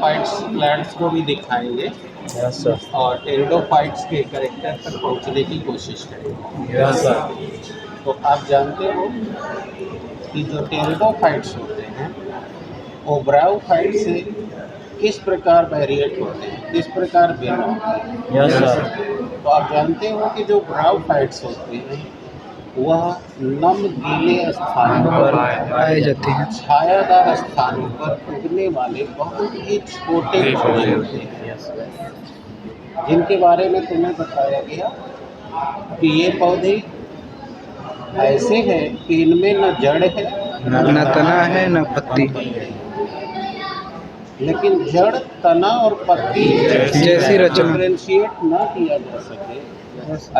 Pteridophytes plants को भी दिखाएंगे यस सर। और टेरिडोफाइट्स के कैरेक्टर तक पहुंचने की कोशिश करेंगे। Yes sir. तो आप जानते हो कि जो टेरिडोफाइट्स होते हैं वो ब्रायोफाइट से किस प्रकार वेरिएट होते हैं, किस प्रकार भिन्न होते हैं। Yes sir. तो आप जानते हो कि जो ब्रायोफाइट्स होते हैं वह नम गीले स्थानों पर पाए जाते हैं। छायादार स्थानों पर उगने वाले बहुत ही छोटे पौधे होते हैं, यस जिनके बारे में तुम्हें बताया गया कि ये पौधे ऐसे हैं कि इनमें न जड़ है न तना है न पत्ती, लेकिन जड़, तना और पत्ती जैसी रचना डिफरेंशिएट ना किया जा सके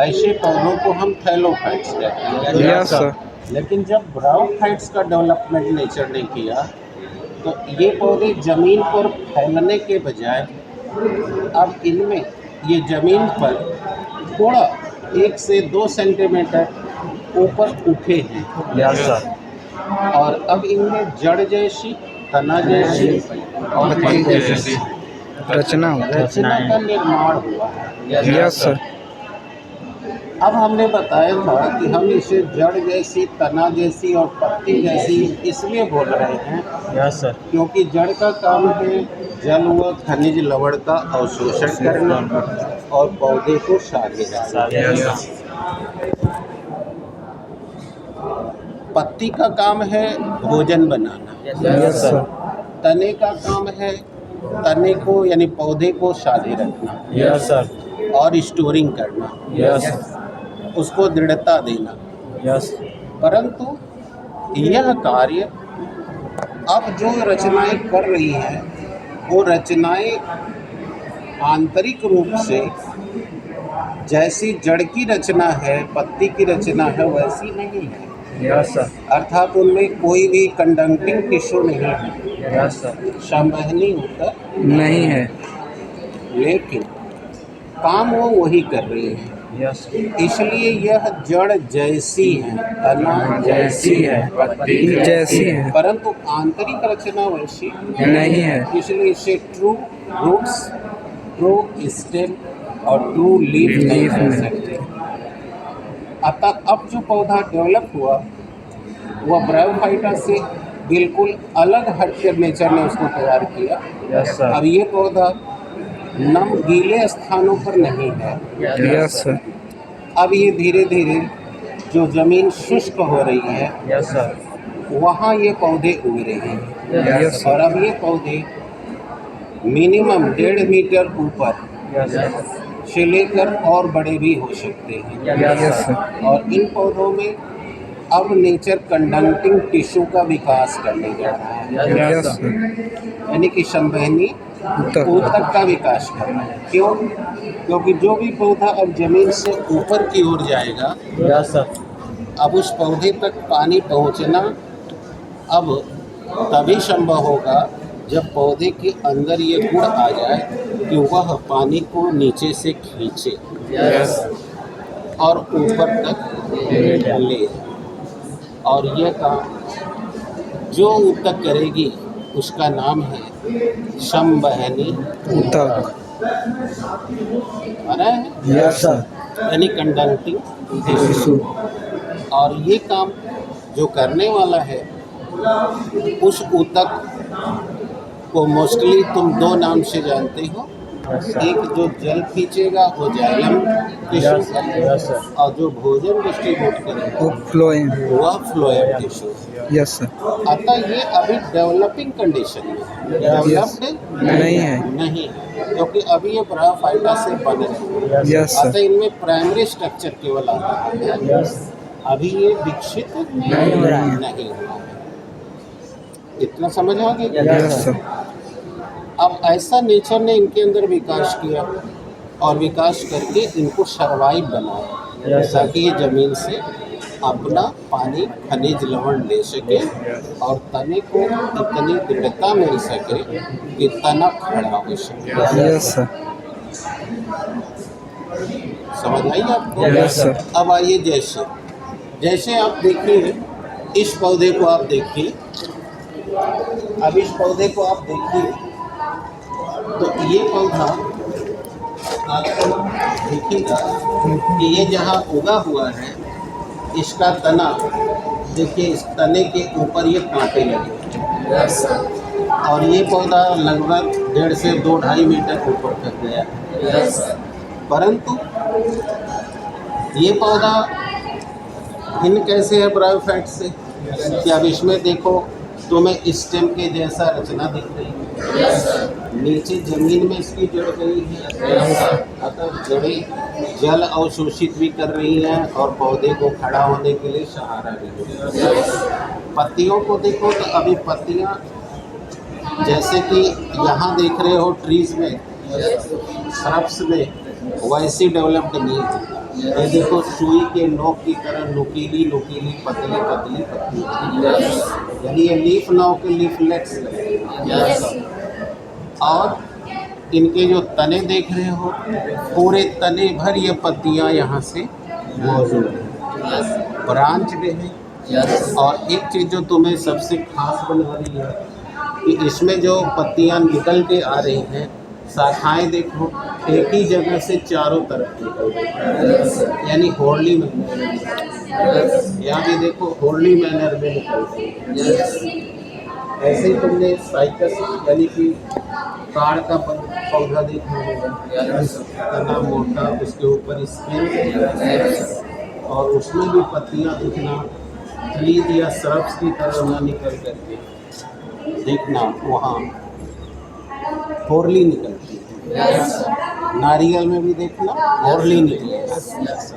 ऐसे पौधों को हम थैलोफाइट्स कहते हैं। Yes sir. लेकिन जब ब्रायोफाइट्स का डेवलपमेंट नेचर ने किया तो ये पौधे जमीन पर फैलने के बजाय अब इनमें ये जमीन पर थोड़ा 1 से 2 सेंटीमीटर ऊपर उठे हैं। Yes sir. और अब इनमें जड़ जैसी, तना जैसी और पत्ती पत्ती जैसी रचना रचना का निर्माण हुआ है। Yes sir. अब हमने बताया था कि हम इसे जड़ जैसी, तना जैसी और पत्ती जैसी इसलिए बोल रहे हैं यस सर। क्योंकि जड़ का काम है जल व खनिज लवण का अवशोषण करना और पौधे को सागे रखना। पत्ती का काम है भोजन बनाना। Yes sir. तने का काम है तने को यानी पौधे को साधे रखना। Yes sir. और स्टोरिंग करना, यस उसको दृढ़ता देना। यस। परंतु यह कार्य अब जो रचनाएं कर रही हैं वो रचनाएं आंतरिक रूप से जैसी जड़ की रचना है, पत्ती की रचना है, वैसी नहीं है। Yes sir. अर्थात उनमें कोई भी कंडक्टिंग टिश्यू नहीं है, यस सर। संवहनी ऊतक नहीं है, लेकिन काम वो वही कर रही है। यस। इसलिए यह जड़ जैसी है, तना जैसी है, पत्ती जैसी है, परंतु आंतरिक रचना वैसी नहीं है। इसलिए इसे ट्रू रूट्स, ट्रू स्टेम और ट्रू लीफ नहीं कह सकते। अतः अब जो पौधा डेवलप हुआ वह ब्रायोफाइटा से बिल्कुल अलग हटकर नेचर ने उसको तैयार किया। Yes sir. अब ये पौधा नम गीले स्थानों पर नहीं है। Yes sir. अब ये धीरे धीरे जो जमीन शुष्क हो रही है यस सर। वहाँ ये पौधे उग रहे हैं। यस और अब ये पौधे मिनिमम 1.5 मीटर ऊपर से लेकर और बड़े भी हो सकते हैं। Yes sir. और इन पौधों में अब नेचर कंडक्टिंग टिश्यू का विकास करने जा रहा है, यस सर। यानी कि संवहनी ऊतक का विकास करना है। क्यों? क्योंकि जो भी पौधा अब जमीन से ऊपर की ओर जाएगा, यस सर, अब उस पौधे तक पानी पहुंचना अब तभी संभव होगा जब पौधे के अंदर ये गुण आ जाए कि वह पानी को नीचे से खींचे यस, और ऊपर तक ले। और यह काम जो ऊतक करेगी उसका नाम है संवहनी ऊतक। है, यस सर। यानी कंडक्टिंग टिश्यू। और ये काम जो करने वाला है उस ऊतक को मोस्टली तुम 2 नाम से जानते हो। एक जो जल खींचेगा वो जाइलम टिश्यू, और जो भोजन डिस्ट्रीब्यूट करेगा वो फ्लोएम, वह फ्लोएम टिश्यू। Yes sir. अतः ये अभी डेवलपिंग कंडीशन में है, डेवलप्ड नहीं है, नहीं है, क्योंकि अभी ये ब्रायोफाइटा से बने हैं। यस अतः सर। इनमें प्राइमरी स्ट्रक्चर केवल आ रहा है, अभी ये विकसित नहीं हो रहा है। इतना समझ आ गया? Yes sir. अब ऐसा नेचर ने इनके अंदर विकास किया और विकास करके इनको सर्वाइव बनाया ताकि ये जमीन से अपना पानी, खनिज लवण ले सके और तने को इतनी दृढ़ता मिल सके कि तना खड़ा हो सके। Yes sir. समझ आई आपको? Yes sir. अब आइए जैसे जैसे आप देखिए इस पौधे को आप देखिए, अब इस पौधे को आप देखिए ये पौधा आपको दिखेगा कि ये जहाँ उगा हुआ है इसका तना, देखिए इस तने के ऊपर ये कांटे लगे यस सर, और ये पौधा लगभग 1.5 से 2-2.5 मीटर ऊपर तक गया है। यस सर, परंतु ये पौधा भिन्न कैसे है ब्रायोफाइट से कि अब इसमें देखो तुम्हें स्टेम के जैसा रचना दिख रही है, यस सर, नीचे जमीन में इसकी जड़ गई है, यस सर, अतः जड़ें जल अवशोषित भी कर रही हैं और पौधे को खड़ा होने के लिए सहारा भी दे रही हैं। यस, पत्तियों को देखो तो अभी पत्तियां जैसे कि यहाँ देख रहे हो ट्रीज में, श्रब्स में वैसी डेवलप्ड नहीं है। ये देखो सुई के नोक की तरह नुकीली नुकीली पतली पतली पत्ती, यानी ये लीफ नोक के लीफलेट्स यस, और इनके जो तने देख रहे हो पूरे तने भर ये पत्तियां यहाँ से मौजूद हैं, ब्रांच भी है। यस, और एक चीज़ जो तुम्हें सबसे खास बना रही है कि इसमें जो पत्तियां निकल के आ रही हैं, शाखाएं देखो एक ही जगह से चारों तरफ निकल रही हैं, यानी होर्ली मैनर में, यहाँ भी देखो होर्ली मैनर में निकल रही है। ऐसे ही तुमने साइकस यानी कि ताड़ का पौधा देखा होगा, तना मोटा, उसके ऊपर स्किन और उसमें भी पत्तियां दिखना ट्रीज या श्रब्स की तरह ना निकल करके देखना, वहाँ होरली निकलती है। नारियल में भी देखना होरली निकलेगा।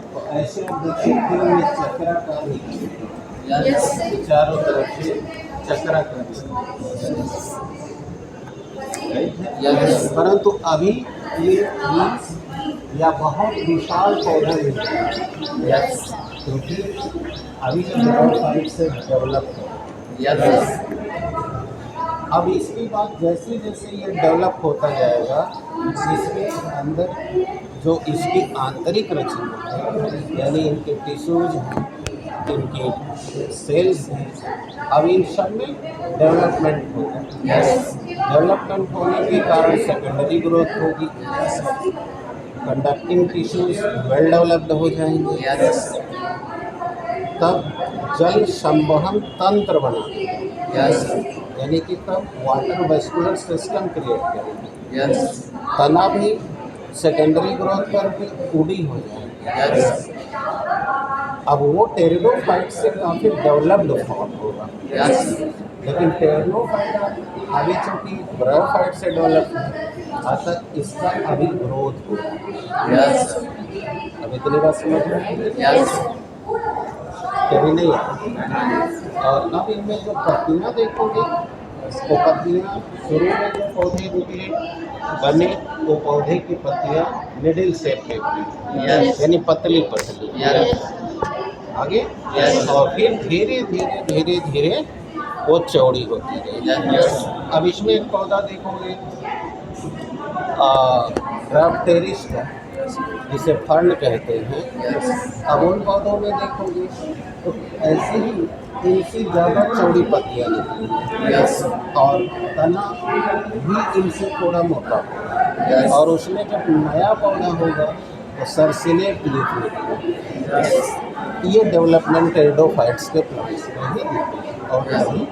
तो ऐसे आप देखिए फिर में चक्राकार निकलेगा, चारों तरफ से चक्राकार निकलेगा। परंतु अभी ये ट्रीज या बहुत विशाल पौधा मिल रहा है क्योंकि अभी ब्रायोफाइट से डेवलप है। अब इसके बाद जैसे जैसे ये डेवलप होता जाएगा, इसके अंदर जो इसकी आंतरिक रचना है, यानी इनके टिश्यूज हैं, इनके सेल्स हैं, अब इन सब में डेवलपमेंट होगा। डेवलपमेंट होने के कारण सेकेंडरी ग्रोथ होगी, कंडक्टिंग टिश्यूज वेल डेवलप्ड हो जाएंगे, तब जल संवहन तंत्र बना, यानी कि तब वाटर वेस्कुलर सिस्टम क्रिएट करेंगे, तना भी सेकेंडरी ग्रोथ पर भी उड़ी हो जाएगी। अब वो टेरिडोफाइट से काफ़ी डेवलप्ड फॉर्म होगा, लेकिन टेरिडोफाइट अभी चूँकि ब्रायोफाइट से डेवलप है, अतः इसका अभी ग्रोथ होगा। अब इतनी बात समझ में आई? कभी नहीं आया। और अब इनमें जो पत्तियाँ देखोगे, वो पत्तियाँ शुरू में जो पौधे निकले बने, वो पौधे की पत्तियाँ मिडिल शेप में बनी, यानी पतली पतली आगे, और फिर धीरे धीरे धीरे धीरे वो चौड़ी होती गई। अब इसमें एक पौधा देखोगे ड्राफ्टेरिस का, जिसे फर्न कहते हैं। अब उन पौधों में देखोगे तो ऐसे ही इनसे ज़्यादा चौड़ी पत्तियाँ निकली और तना भी इनसे थोड़ा मोटा होगा, और उसमें जब नया पौधा होगा तो सरसिनेट लीफ निकलेगा। ये डेवलपमेंट टेरिडोफाइट्स के प्लांट्स में ही और नहीं।